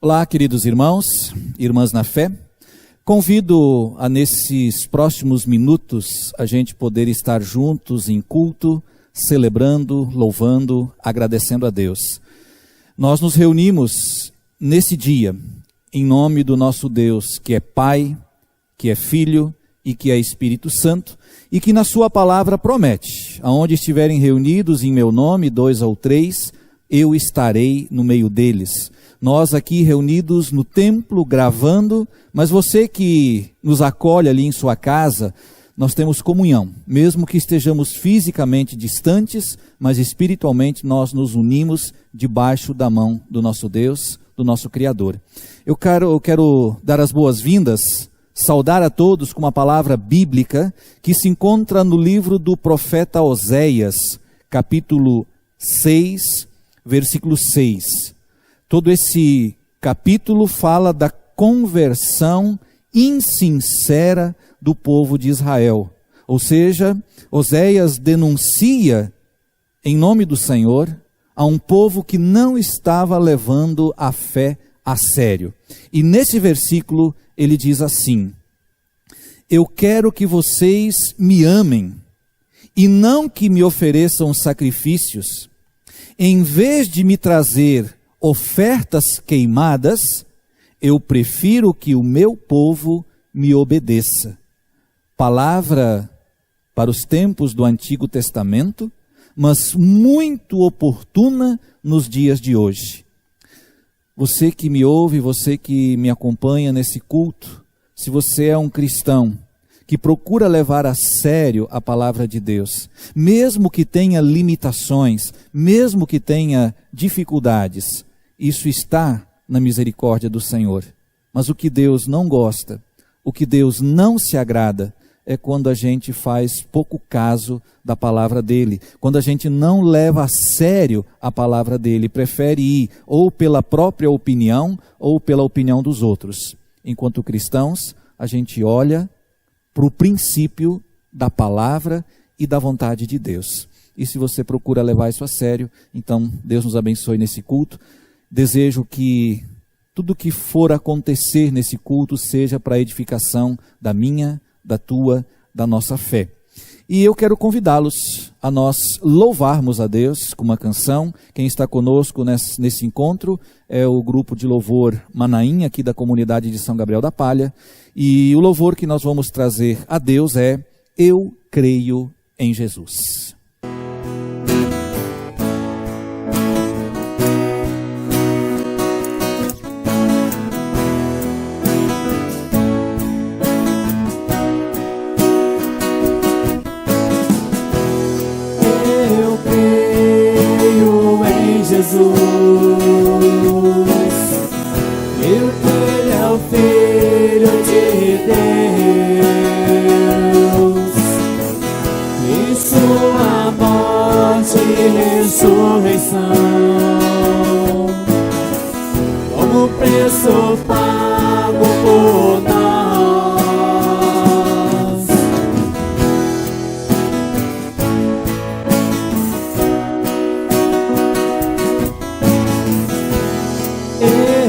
Olá, queridos irmãos, irmãs na fé. Convido a nesses próximos minutos a gente poder estar juntos em culto, celebrando, louvando, agradecendo a Deus. Nós nos reunimos nesse dia em nome do nosso Deus, que é Pai, que é Filho e que é Espírito Santo, e que na sua palavra promete: aonde estiverem reunidos em meu nome, 2 ou 3, eu estarei no meio deles. Nós aqui reunidos no templo, gravando, mas você que nos acolhe ali em sua casa, nós temos comunhão. Mesmo que estejamos fisicamente distantes, mas espiritualmente nós nos unimos debaixo da mão do nosso Deus, do nosso Criador. Eu quero dar as boas-vindas, saudar a todos com uma palavra bíblica que se encontra no livro do profeta Oséias, capítulo 6, versículo 6. Todo esse capítulo fala da conversão insincera do povo de Israel. Ou seja, Oséias denuncia, em nome do Senhor, a um povo que não estava levando a fé a sério. E nesse versículo ele diz assim: eu quero que vocês me amem, e não que me ofereçam sacrifícios. Em vez de me trazer ofertas queimadas, eu prefiro que o meu povo me obedeça. Palavra para os tempos do Antigo Testamento, mas muito oportuna nos dias de hoje. Você que me ouve, você que me acompanha nesse culto, se você é um cristão que procura levar a sério a palavra de Deus, mesmo que tenha limitações, mesmo que tenha dificuldades, isso está na misericórdia do Senhor. Mas o que Deus não gosta, o que Deus não se agrada, é quando a gente faz pouco caso da palavra dele, quando a gente não leva a sério a palavra dele, prefere ir ou pela própria opinião ou pela opinião dos outros. Enquanto cristãos, a gente olha para o princípio da palavra e da vontade de Deus. E se você procura levar isso a sério, então Deus nos abençoe nesse culto. Desejo que tudo que for acontecer nesse culto seja para a edificação da minha, da tua, da nossa fé. E eu quero convidá-los a nós louvarmos a Deus com uma canção. Quem está conosco nesse encontro é o grupo de louvor Manaim, aqui da comunidade de São Gabriel da Palha. E o louvor que nós vamos trazer a Deus é Eu Creio em Jesus. Jesus, eu que Ele é o Filho de Deus, e sua morte e ressurreição, como preço pago por nós.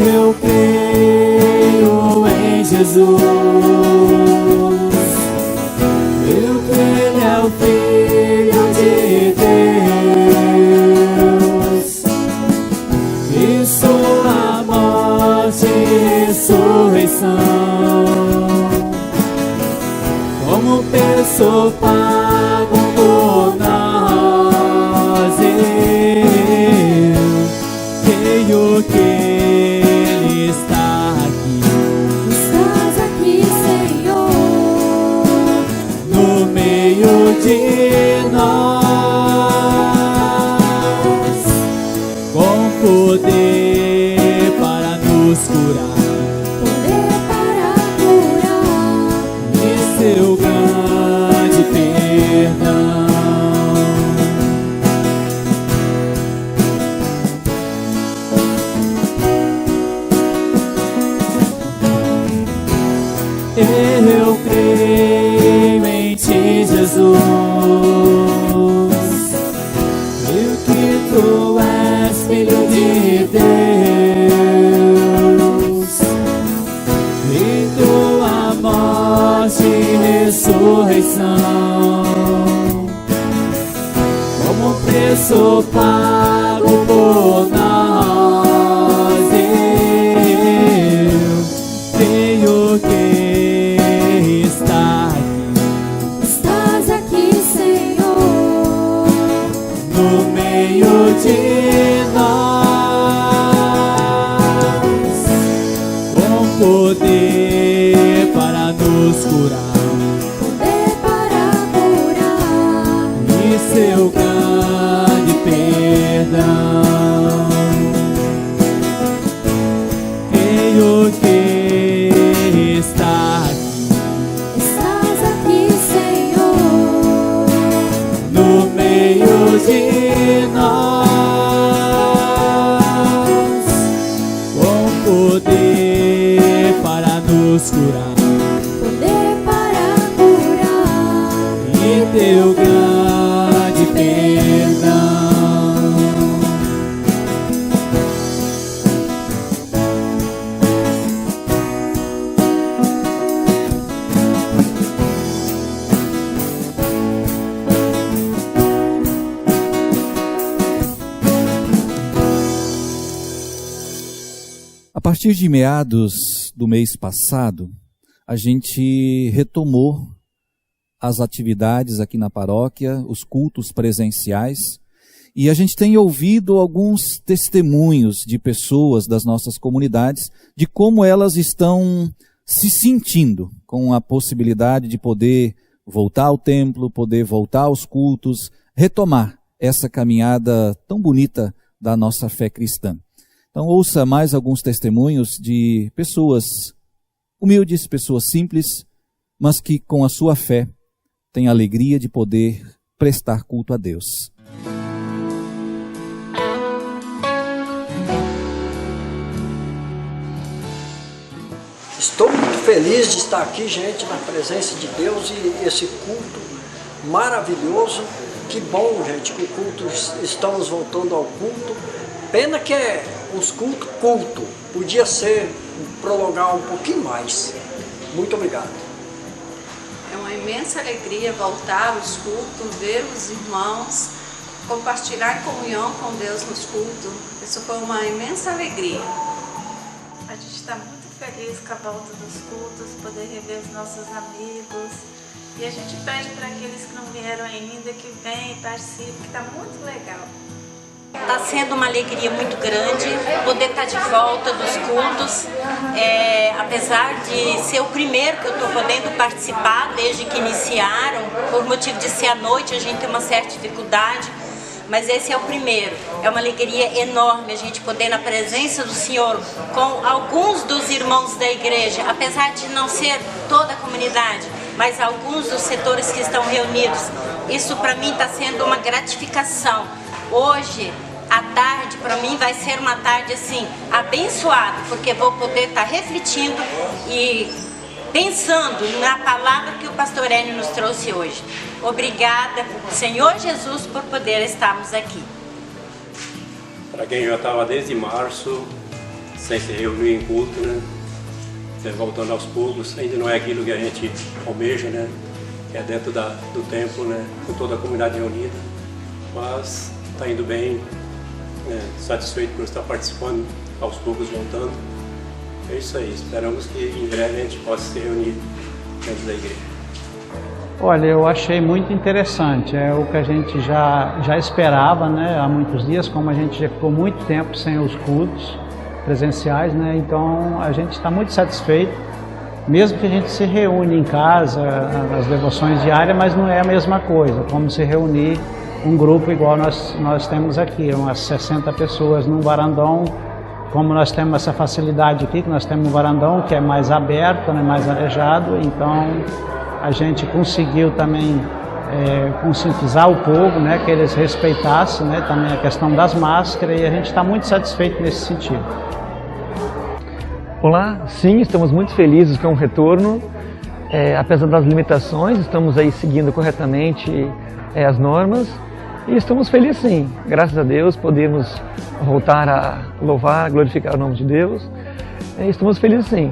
Eu creio em Jesus, eu que Ele é o Filho de Deus, e sua morte e ressurreição, como preço pago por nós. Eu creio que de nós, com poder para nos curar, e seu grande perdão. Eu creio em ti, Jesus, eu que tu és Filho de Deus, como preço pago por nós, eu tenho que estar aqui. Estás aqui, Senhor, No meio de nós, com poder para nos curar poder para curar e seu grande perdão. Tenho que estar aqui. Estás aqui, Senhor, No meio de nós, com poder para nos curar poder para curar e teu grande perdão. A partir de meados do mês passado, a gente retomou as atividades aqui na paróquia, os cultos presenciais, e a gente tem ouvido alguns testemunhos de pessoas das nossas comunidades de como elas estão se sentindo com a possibilidade de poder voltar ao templo, poder voltar aos cultos, retomar essa caminhada tão bonita da nossa fé cristã. Então ouça mais alguns testemunhos de pessoas humildes, pessoas simples, mas que com a sua fé têm a alegria de poder prestar culto a Deus. Estou muito feliz de estar aqui, gente, na presença de Deus e esse culto maravilhoso. Que bom, gente, que o culto, estamos voltando ao culto. Pena que é uns culto. Podia ser, prolongar um pouquinho mais. Muito obrigado. É uma imensa alegria voltar aos cultos, ver os irmãos, compartilhar em comunhão com Deus nos cultos. Isso foi uma imensa alegria. A gente está muito feliz com a volta dos cultos, poder rever os nossos amigos. E a gente pede para aqueles que não vieram ainda, que venham e participem, que está muito legal. Está sendo uma alegria muito grande poder estar de volta dos cultos, apesar de ser o primeiro que eu estou podendo participar desde que iniciaram, por motivo de ser à noite a gente tem uma certa dificuldade, mas esse é o primeiro. É uma alegria enorme a gente poder na presença do Senhor com alguns dos irmãos da igreja, apesar de não ser toda a comunidade, mas alguns dos setores que estão reunidos. Isso para mim está sendo uma gratificação. Hoje, à tarde, para mim vai ser uma tarde assim, abençoada, porque vou poder estar refletindo e pensando na palavra que o pastor Enio nos trouxe hoje. Obrigada, Senhor Jesus, por poder estarmos aqui. Para quem já estava desde março, sem se reunir em culto, né? Voltando aos poucos, ainda não é aquilo que a gente almeja, né? Que é dentro do templo, né? Com toda a comunidade reunida, mas está indo bem, satisfeito por estar participando, aos poucos voltando. É isso aí, esperamos que em breve a gente possa se reunir dentro da igreja. Olha, eu achei muito interessante, é o que a gente já esperava, né? Há muitos dias, como a gente já ficou muito tempo sem os cultos presenciais, né? Então a gente está muito satisfeito, mesmo que a gente se reúne em casa, nas devoções diárias, mas não é a mesma coisa, como se reunir um grupo igual nós temos aqui, umas 60 pessoas num varandão, como nós temos essa facilidade aqui, que nós temos um varandão que é mais aberto, né, mais arejado, então a gente conseguiu também conscientizar o povo, né, que eles respeitassem, né, também a questão das máscaras, e a gente está muito satisfeito nesse sentido. Olá, sim, estamos muito felizes com o retorno, apesar das limitações, estamos aí seguindo corretamente as normas, e estamos felizes sim, graças a Deus, podemos voltar a louvar, glorificar o nome de Deus, estamos felizes sim.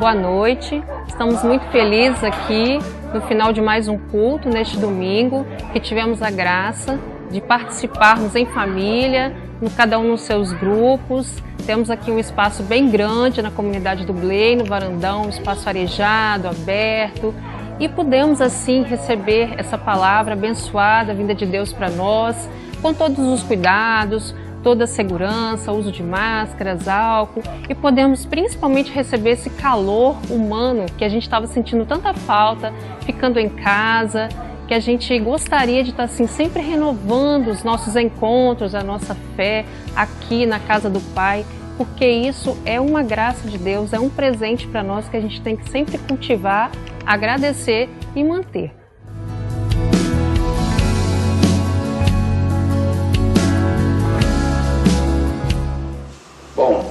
Boa noite, estamos muito felizes aqui no final de mais um culto neste domingo, que tivemos a graça de participarmos em família, cada um nos seus grupos. Temos aqui um espaço bem grande na comunidade do Blay, no varandão, um espaço arejado, aberto, e pudemos assim receber essa palavra abençoada, vinda de Deus para nós, com todos os cuidados, toda a segurança, uso de máscaras, álcool, e podemos principalmente receber esse calor humano que a gente estava sentindo tanta falta, ficando em casa, que a gente gostaria de estar assim, sempre renovando os nossos encontros, a nossa fé aqui na casa do Pai, porque isso é uma graça de Deus, é um presente para nós que a gente tem que sempre cultivar, agradecer e manter. Bom,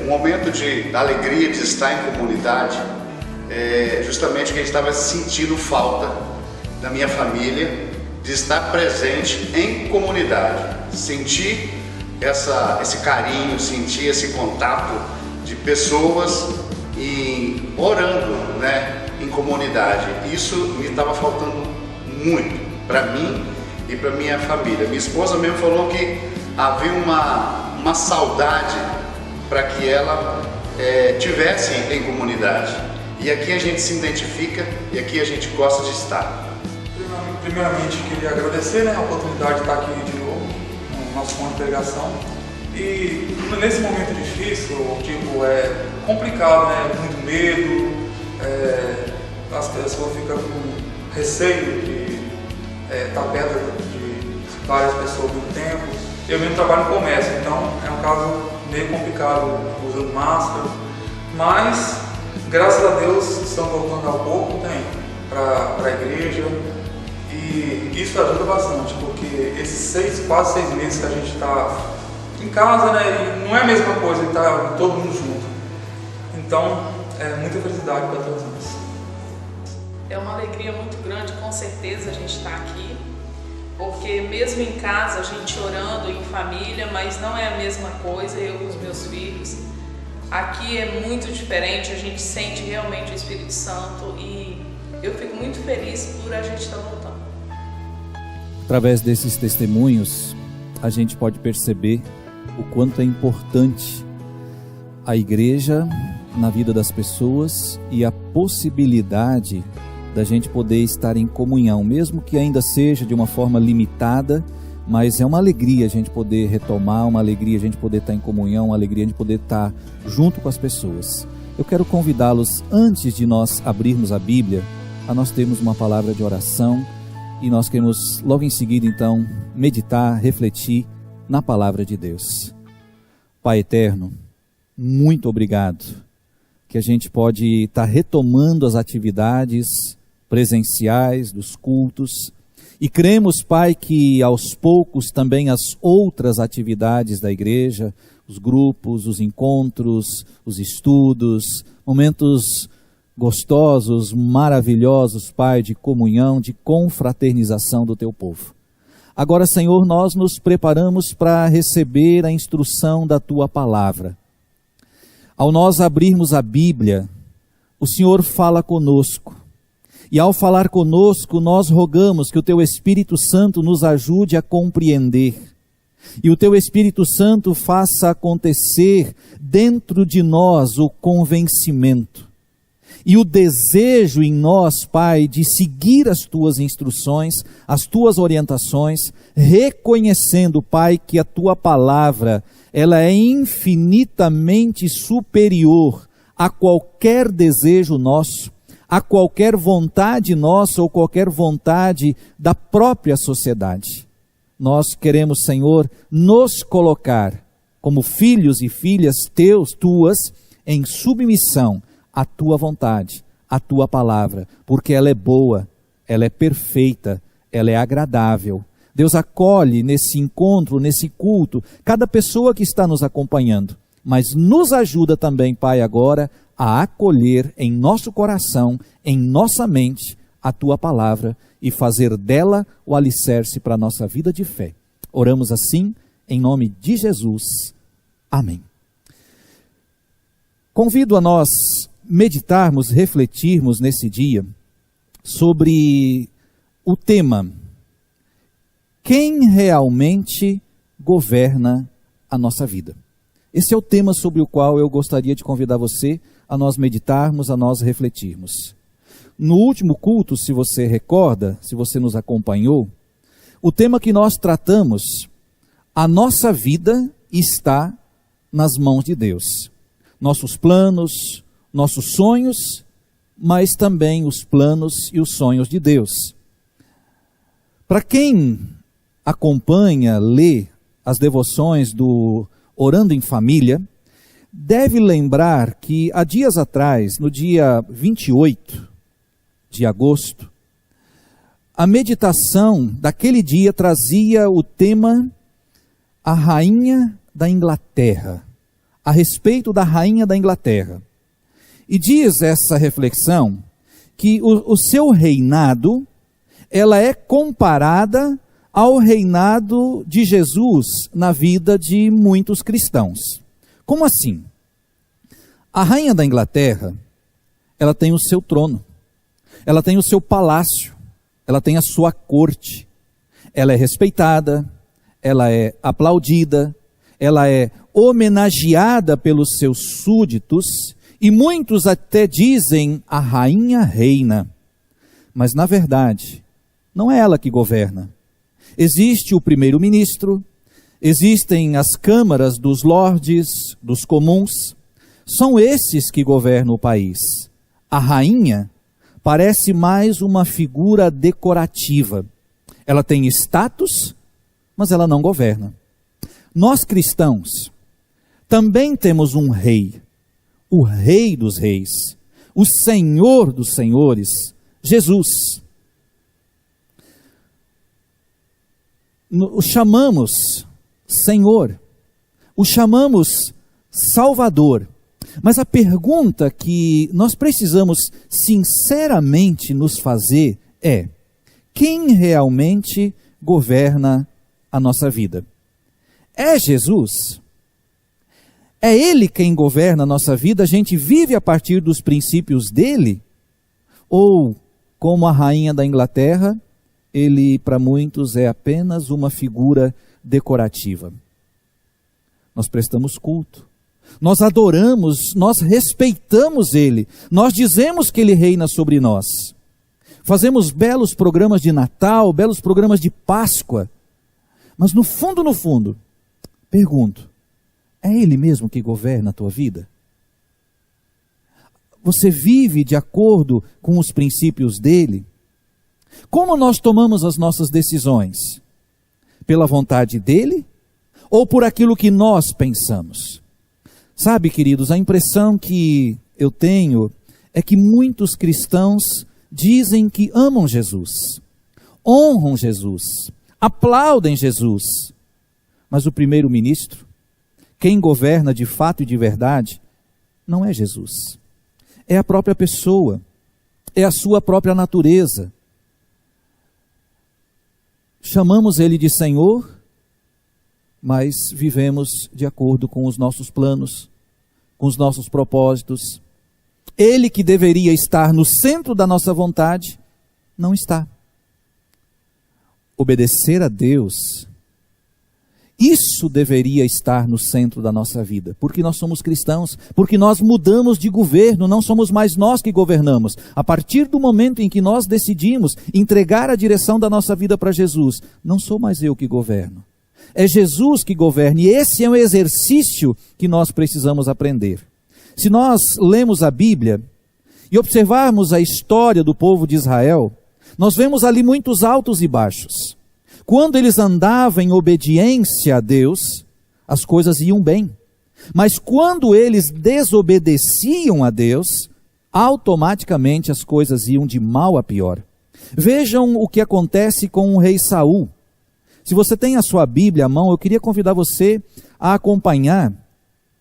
um momento de alegria de estar em comunidade é justamente que a gente estava sentindo falta da minha família, de estar presente em comunidade, sentir esse carinho, sentir esse contato de pessoas e orando, né, em comunidade. Isso me estava faltando muito para mim e para minha família. Minha esposa mesmo falou que havia uma saudade para que ela tivesse em comunidade. E aqui a gente se identifica e aqui a gente gosta de estar. Primeiramente, queria agradecer, né, a oportunidade de estar aqui de novo no nosso ponto de pregação. E nesse momento difícil, é complicado, né, muito medo, as pessoas ficam com receio de estar perto de várias pessoas ao mesmo tempo. Eu mesmo trabalho no comércio, então é um caso meio complicado usando máscara, mas graças a Deus estamos voltando ao pouco para a igreja. E isso ajuda bastante, porque esses quase seis meses que a gente está em casa, né, e não é a mesma coisa, está todo mundo junto. Então, é muita felicidade para todos nós. É uma alegria muito grande, com certeza, a gente estar aqui, porque mesmo em casa, a gente orando em família, mas não é a mesma coisa, eu com os meus filhos. Aqui é muito diferente, a gente sente realmente o Espírito Santo e eu fico muito feliz por a gente estar voltando. Através desses testemunhos, a gente pode perceber o quanto é importante a igreja na vida das pessoas e a possibilidade da gente poder estar em comunhão, mesmo que ainda seja de uma forma limitada, mas é uma alegria a gente poder retomar, uma alegria a gente poder estar em comunhão, uma alegria a gente poder estar junto com as pessoas. Eu quero convidá-los, antes de nós abrirmos a Bíblia, a nós termos uma palavra de oração. E nós queremos logo em seguida então meditar, refletir na palavra de Deus. Pai eterno, muito obrigado que a gente pode estar retomando as atividades presenciais dos cultos e cremos, Pai, que aos poucos também as outras atividades da igreja, os grupos, os encontros, os estudos, momentos gostosos, maravilhosos, Pai, de comunhão, de confraternização do Teu povo. Agora, Senhor, nós nos preparamos para receber a instrução da Tua palavra. Ao nós abrirmos a Bíblia, o Senhor fala conosco. E ao falar conosco, nós rogamos que o Teu Espírito Santo nos ajude a compreender. E o Teu Espírito Santo faça acontecer dentro de nós o convencimento. E o desejo em nós, Pai, de seguir as Tuas instruções, as Tuas orientações, reconhecendo, Pai, que a Tua palavra, ela é infinitamente superior a qualquer desejo nosso, a qualquer vontade nossa ou qualquer vontade da própria sociedade. Nós queremos, Senhor, nos colocar como filhos e filhas tuas em submissão a Tua vontade, a Tua palavra, porque ela é boa, ela é perfeita, ela é agradável. Deus acolhe nesse encontro, nesse culto, cada pessoa que está nos acompanhando, mas nos ajuda também, Pai, agora a acolher em nosso coração, em nossa mente, a Tua palavra e fazer dela o alicerce para a nossa vida de fé. Oramos assim, em nome de Jesus. Amém. Convido a nós meditarmos, refletirmos nesse dia sobre o tema: quem realmente governa a nossa vida? Esse é o tema sobre o qual eu gostaria de convidar você a nós meditarmos, a nós refletirmos. No último culto, se você recorda, se você nos acompanhou, o tema que nós tratamos: a nossa vida está nas mãos de Deus. Nossos planos, nossos sonhos, mas também os planos e os sonhos de Deus. Para quem acompanha, lê as devoções do Orando em Família, deve lembrar que há dias atrás, no dia 28 de agosto, a meditação daquele dia trazia o tema A Rainha da Inglaterra, a respeito da Rainha da Inglaterra. E diz essa reflexão que o seu reinado, ela é comparada ao reinado de Jesus na vida de muitos cristãos. Como assim? A Rainha da Inglaterra, ela tem o seu trono, ela tem o seu palácio, ela tem a sua corte, ela é respeitada, ela é aplaudida, ela é homenageada pelos seus súditos, e muitos até dizem a rainha reina. Mas na verdade, não é ela que governa. Existe o primeiro-ministro, existem as câmaras dos lordes, dos comuns, são esses que governam o país. A rainha parece mais uma figura decorativa. Ela tem status, mas ela não governa. Nós cristãos também temos um rei, o Rei dos Reis, o Senhor dos Senhores, Jesus. O chamamos Senhor, o chamamos Salvador. Mas a pergunta que nós precisamos sinceramente nos fazer é: quem realmente governa a nossa vida? É Jesus? É Ele quem governa a nossa vida? A gente vive a partir dos princípios dele? Ou, como a rainha da Inglaterra, ele para muitos é apenas uma figura decorativa? Nós prestamos culto, nós adoramos, nós respeitamos ele, nós dizemos que ele reina sobre nós. Fazemos belos programas de Natal, belos programas de Páscoa, mas no fundo, pergunto: é ele mesmo que governa a tua vida? Você vive de acordo com os princípios dele? Como nós tomamos as nossas decisões? Pela vontade dele ou por aquilo que nós pensamos? Sabe, queridos, a impressão que eu tenho é que muitos cristãos dizem que amam Jesus, honram Jesus, aplaudem Jesus, mas o primeiro-ministro, quem governa de fato e de verdade, não é Jesus. É a própria pessoa, é a sua própria natureza. Chamamos ele de Senhor, mas vivemos de acordo com os nossos planos, com os nossos propósitos. Ele que deveria estar no centro da nossa vontade, não está. Obedecer a Deus, isso deveria estar no centro da nossa vida, porque nós somos cristãos, porque nós mudamos de governo, não somos mais nós que governamos. A partir do momento em que nós decidimos entregar a direção da nossa vida para Jesus, não sou mais eu que governo, é Jesus que governa, e esse é um exercício que nós precisamos aprender. Se nós lemos a Bíblia e observarmos a história do povo de Israel, nós vemos ali muitos altos e baixos. Quando eles andavam em obediência a Deus, as coisas iam bem. Mas quando eles desobedeciam a Deus, automaticamente as coisas iam de mal a pior. Vejam o que acontece com o rei Saul. Se você tem a sua Bíblia à mão, eu queria convidar você a acompanhar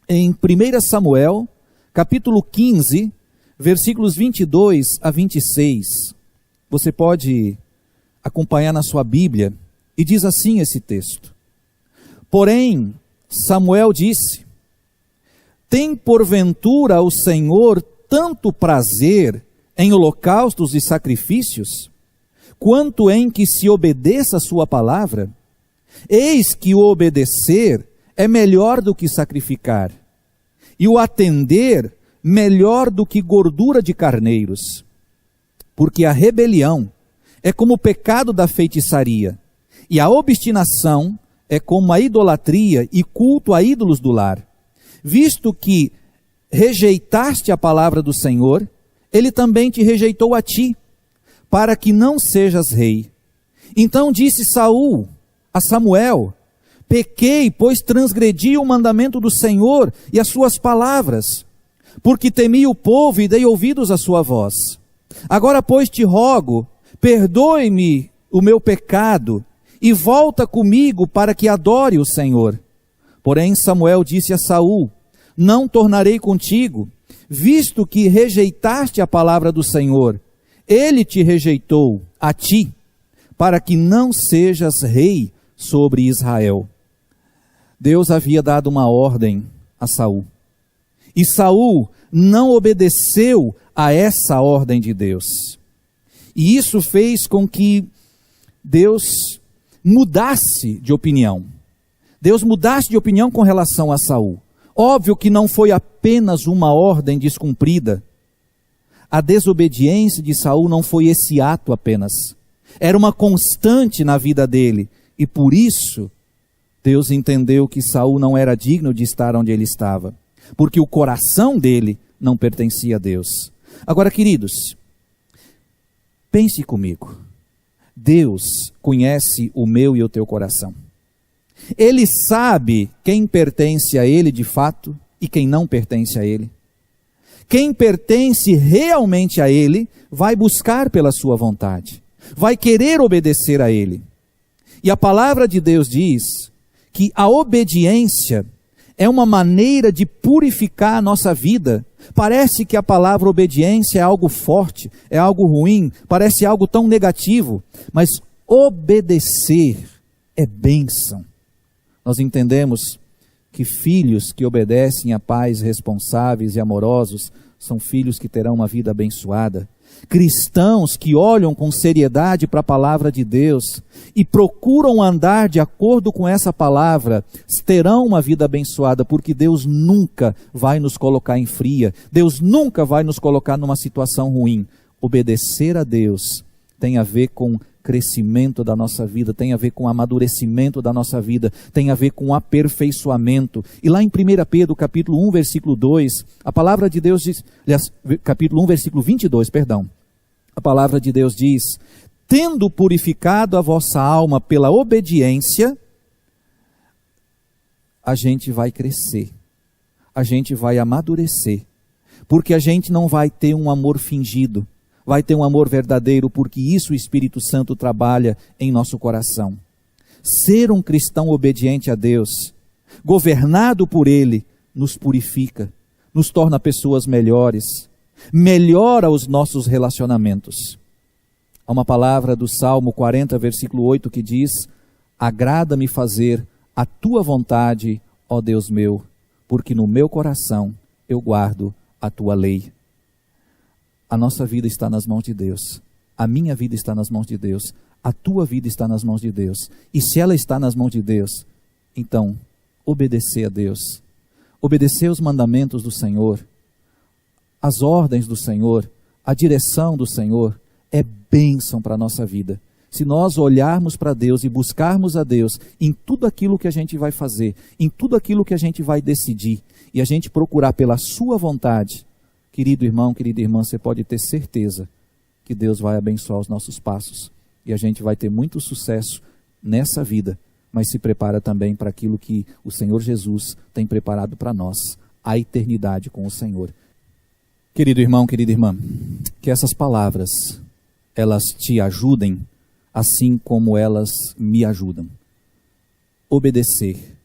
em 1 Samuel, capítulo 15, versículos 22 a 26. Você pode acompanhar na sua Bíblia. E diz assim esse texto: porém, Samuel disse: tem porventura o Senhor tanto prazer em holocaustos e sacrifícios, quanto em que se obedeça a sua palavra? Eis que o obedecer é melhor do que sacrificar, e o atender melhor do que gordura de carneiros. Porque a rebelião é como o pecado da feitiçaria, e a obstinação é como a idolatria e culto a ídolos do lar. Visto que rejeitaste a palavra do Senhor, ele também te rejeitou a ti, para que não sejas rei. Então disse Saul a Samuel: pequei, pois transgredi o mandamento do Senhor e as suas palavras, porque temi o povo e dei ouvidos à sua voz. Agora, pois, te rogo, perdoe-me o meu pecado e volta comigo para que adore o Senhor. Porém Samuel disse a Saul: não tornarei contigo, visto que rejeitaste a palavra do Senhor. Ele te rejeitou a ti, para que não sejas rei sobre Israel. Deus havia dado uma ordem a Saul, e Saul não obedeceu a essa ordem de Deus. E isso fez com que Deus mudasse de opinião. Deus mudasse de opinião com relação a Saul. Óbvio que não foi apenas uma ordem descumprida. A desobediência de Saul não foi esse ato apenas. Era uma constante na vida dele. E por isso, Deus entendeu que Saul não era digno de estar onde ele estava. Porque o coração dele não pertencia a Deus. Agora, queridos, pense comigo. Deus conhece o meu e o teu coração. Ele sabe quem pertence a Ele de fato e quem não pertence a Ele. Quem pertence realmente a Ele vai buscar pela sua vontade, vai querer obedecer a Ele. E a palavra de Deus diz que a obediência é uma maneira de purificar a nossa vida. Parece que a palavra obediência é algo forte, é algo ruim, parece algo tão negativo, mas obedecer é bênção. Nós entendemos que filhos que obedecem a pais responsáveis e amorosos são filhos que terão uma vida abençoada. Cristãos que olham com seriedade para a palavra de Deus e procuram andar de acordo com essa palavra, terão uma vida abençoada, porque Deus nunca vai nos colocar em fria, Deus nunca vai nos colocar numa situação ruim. Obedecer a Deus tem a ver com crescimento da nossa vida, tem a ver com amadurecimento da nossa vida, tem a ver com aperfeiçoamento. E lá em 1 Pedro, capítulo 1, versículo 2, a palavra de Deus diz, aliás, capítulo 1, versículo 22, perdão. A palavra de Deus diz: tendo purificado a vossa alma pela obediência, a gente vai crescer, a gente vai amadurecer, porque a gente não vai ter um amor fingido, vai ter um amor verdadeiro, porque isso o Espírito Santo trabalha em nosso coração. Ser um cristão obediente a Deus, governado por Ele, nos purifica, nos torna pessoas melhores, melhora os nossos relacionamentos. Há uma palavra do Salmo 40, versículo 8, que diz: agrada-me fazer a tua vontade, ó Deus meu, porque no meu coração eu guardo a tua lei. A nossa vida está nas mãos de Deus. A minha vida está nas mãos de Deus. A tua vida está nas mãos de Deus. E se ela está nas mãos de Deus, então, obedecer a Deus. Obedecer os mandamentos do Senhor, as ordens do Senhor, a direção do Senhor, é bênção para a nossa vida. Se nós olharmos para Deus e buscarmos a Deus em tudo aquilo que a gente vai fazer, em tudo aquilo que a gente vai decidir, e a gente procurar pela sua vontade, querido irmão, querida irmã, você pode ter certeza que Deus vai abençoar os nossos passos. E a gente vai ter muito sucesso nessa vida, mas se prepara também para aquilo que o Senhor Jesus tem preparado para nós, a eternidade com o Senhor. Querido irmão, querida irmã, que essas palavras, elas te ajudem, assim como elas me ajudam. Obedecer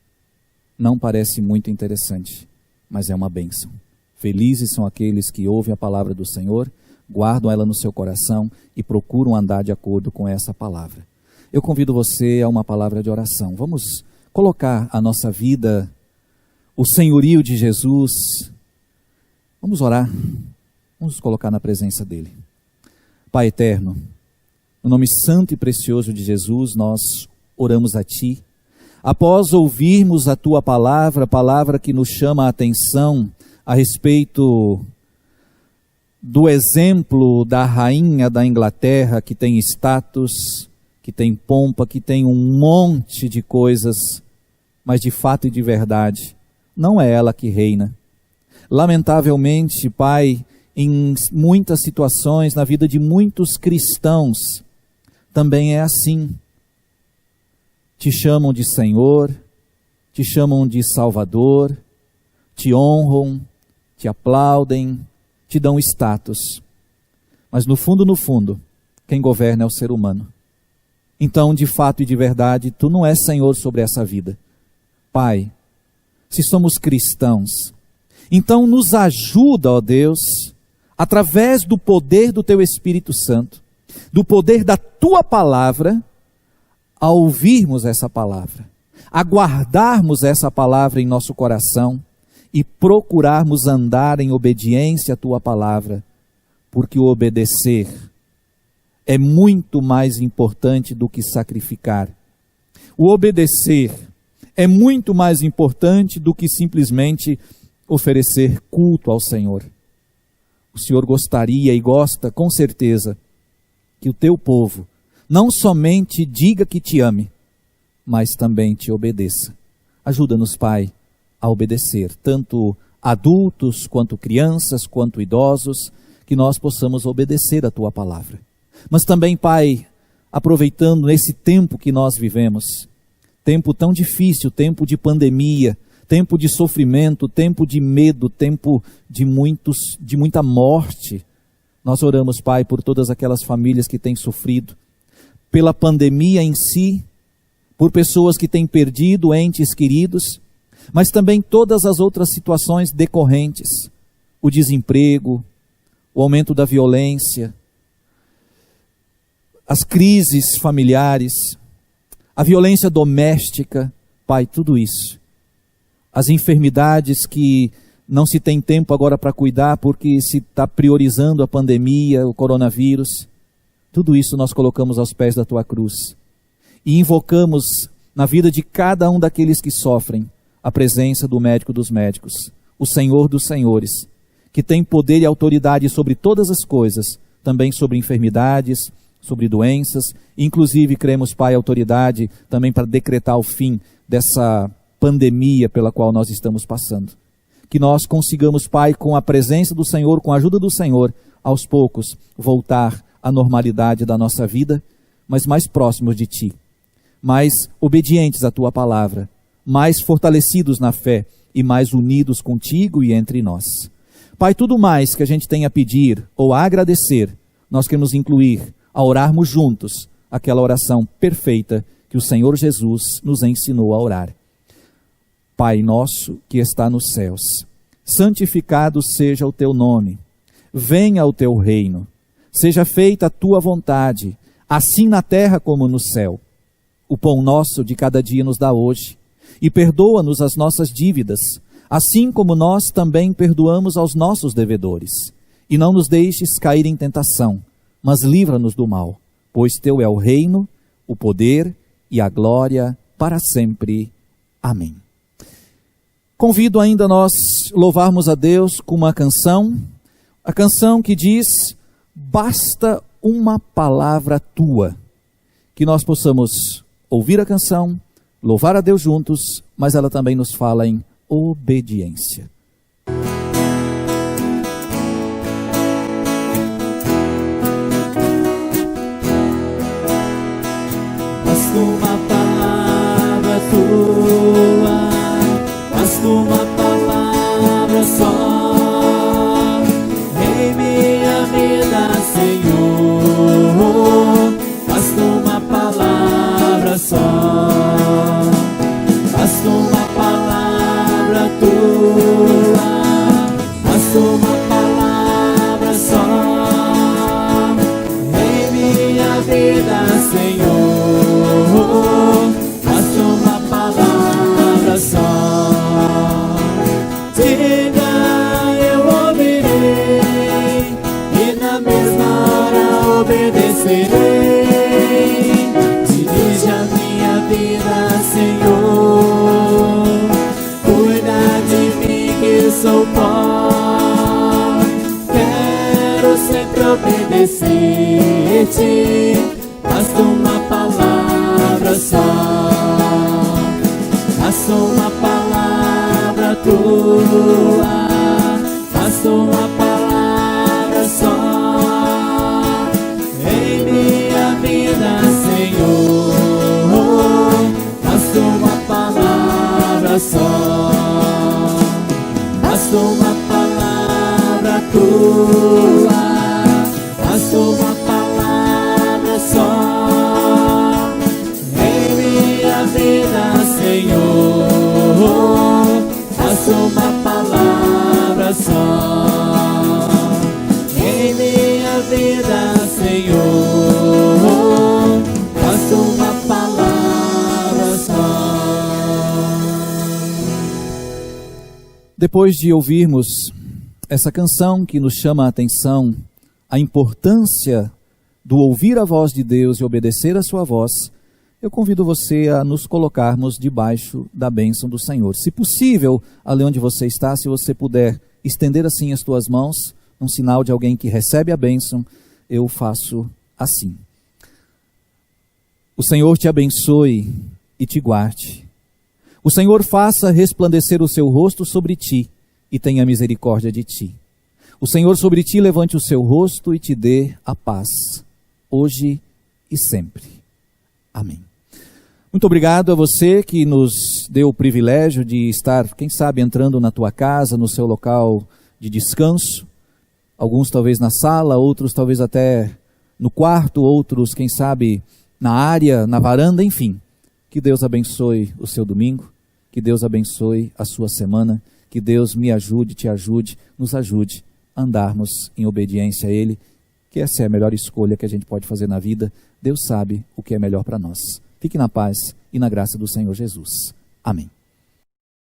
não parece muito interessante, mas é uma bênção. Felizes são aqueles que ouvem a palavra do Senhor, guardam ela no seu coração e procuram andar de acordo com essa palavra. Eu convido você a uma palavra de oração. Vamos colocar a nossa vida, o senhorio de Jesus. Vamos orar, vamos nos colocar na presença dEle. Pai eterno, no nome santo e precioso de Jesus, nós oramos a Ti. Após ouvirmos a Tua palavra, palavra que nos chama a atenção a respeito do exemplo da rainha da Inglaterra, que tem status, que tem pompa, que tem um monte de coisas, mas de fato e de verdade, não é ela que reina. Lamentavelmente, Pai, em muitas situações, na vida de muitos cristãos, também é assim. Te chamam de Senhor, te chamam de Salvador, te honram, te aplaudem, te dão status. Mas no fundo, quem governa é o ser humano. Então, de fato e de verdade, Tu não és Senhor sobre essa vida. Pai, se somos cristãos, então nos ajuda, ó Deus, através do poder do Teu Espírito Santo, do poder da Tua palavra, a ouvirmos essa palavra, a guardarmos essa palavra em nosso coração e procurarmos andar em obediência à Tua palavra, porque o obedecer é muito mais importante do que sacrificar. O obedecer é muito mais importante do que simplesmente oferecer culto ao Senhor. O Senhor gostaria e gosta, com certeza, que o Teu povo não somente diga que Te ame, mas também Te obedeça. Ajuda-nos, Pai, a obedecer, tanto adultos, quanto crianças, quanto idosos, que nós possamos obedecer a Tua palavra. Mas também, Pai, aproveitando esse tempo que nós vivemos, tempo tão difícil, tempo de pandemia, tempo de sofrimento, tempo de medo, tempo de muita morte, nós oramos, Pai, por todas aquelas famílias que têm sofrido, pela pandemia em si, por pessoas que têm perdido entes queridos, mas também todas as outras situações decorrentes, o desemprego, o aumento da violência, as crises familiares, a violência doméstica, Pai, tudo isso. As enfermidades que não se tem tempo agora para cuidar porque se está priorizando a pandemia, o coronavírus. Tudo isso nós colocamos aos pés da Tua cruz e invocamos na vida de cada um daqueles que sofrem a presença do médico dos médicos, o Senhor dos senhores, que tem poder e autoridade sobre todas as coisas, também sobre enfermidades, sobre doenças, inclusive cremos, Pai, autoridade também para decretar o fim dessa pandemia pela qual nós estamos passando. Que nós consigamos, Pai, com a presença do Senhor, com a ajuda do Senhor, aos poucos voltar à normalidade da nossa vida, mas mais próximos de Ti, mais obedientes à Tua palavra, mais fortalecidos na fé e mais unidos contigo e entre nós. Pai, tudo mais que a gente tem a pedir ou a agradecer, nós queremos incluir a orarmos juntos aquela oração perfeita que o Senhor Jesus nos ensinou a orar. Pai nosso que está nos céus, santificado seja o Teu nome, venha o Teu reino, seja feita a Tua vontade, assim na terra como no céu. O pão nosso de cada dia nos dá hoje, e perdoa-nos as nossas dívidas, assim como nós também perdoamos aos nossos devedores. E não nos deixes cair em tentação, mas livra-nos do mal, pois Teu é o reino, o poder e a glória para sempre. Amém. Convido ainda nós louvarmos a Deus com uma canção, a canção que diz: basta uma palavra Tua. Que nós possamos ouvir a canção, louvar a Deus juntos, mas ela também nos fala em obediência. Basta uma palavra Tua, basta uma palavra só em minha vida, Senhor. Basta uma palavra só, basta uma palavra Tua, basta uma palavra só em minha vida, Senhor. Senhor, basta uma palavra só. Em minha vida, Senhor, basta uma palavra só. Depois de ouvirmos essa canção que nos chama a atenção, a importância do ouvir a voz de Deus e obedecer a sua voz, eu convido você a nos colocarmos debaixo da bênção do Senhor. Se possível, ali onde você está, se você puder estender assim as tuas mãos, um sinal de alguém que recebe a bênção, eu faço assim. O Senhor te abençoe e te guarde. O Senhor faça resplandecer o seu rosto sobre ti e tenha misericórdia de ti. O Senhor sobre ti levante o seu rosto e te dê a paz, hoje e sempre. Amém. Muito obrigado a você que nos deu o privilégio de estar, quem sabe, entrando na tua casa, no seu local de descanso. Alguns talvez na sala, outros talvez até no quarto, outros, quem sabe, na área, na varanda, enfim. Que Deus abençoe o seu domingo, que Deus abençoe a sua semana, que Deus me ajude, te ajude, nos ajude a andarmos em obediência a Ele, que essa é a melhor escolha que a gente pode fazer na vida. Deus sabe o que é melhor para nós. Fique na paz e na graça do Senhor Jesus. Amém.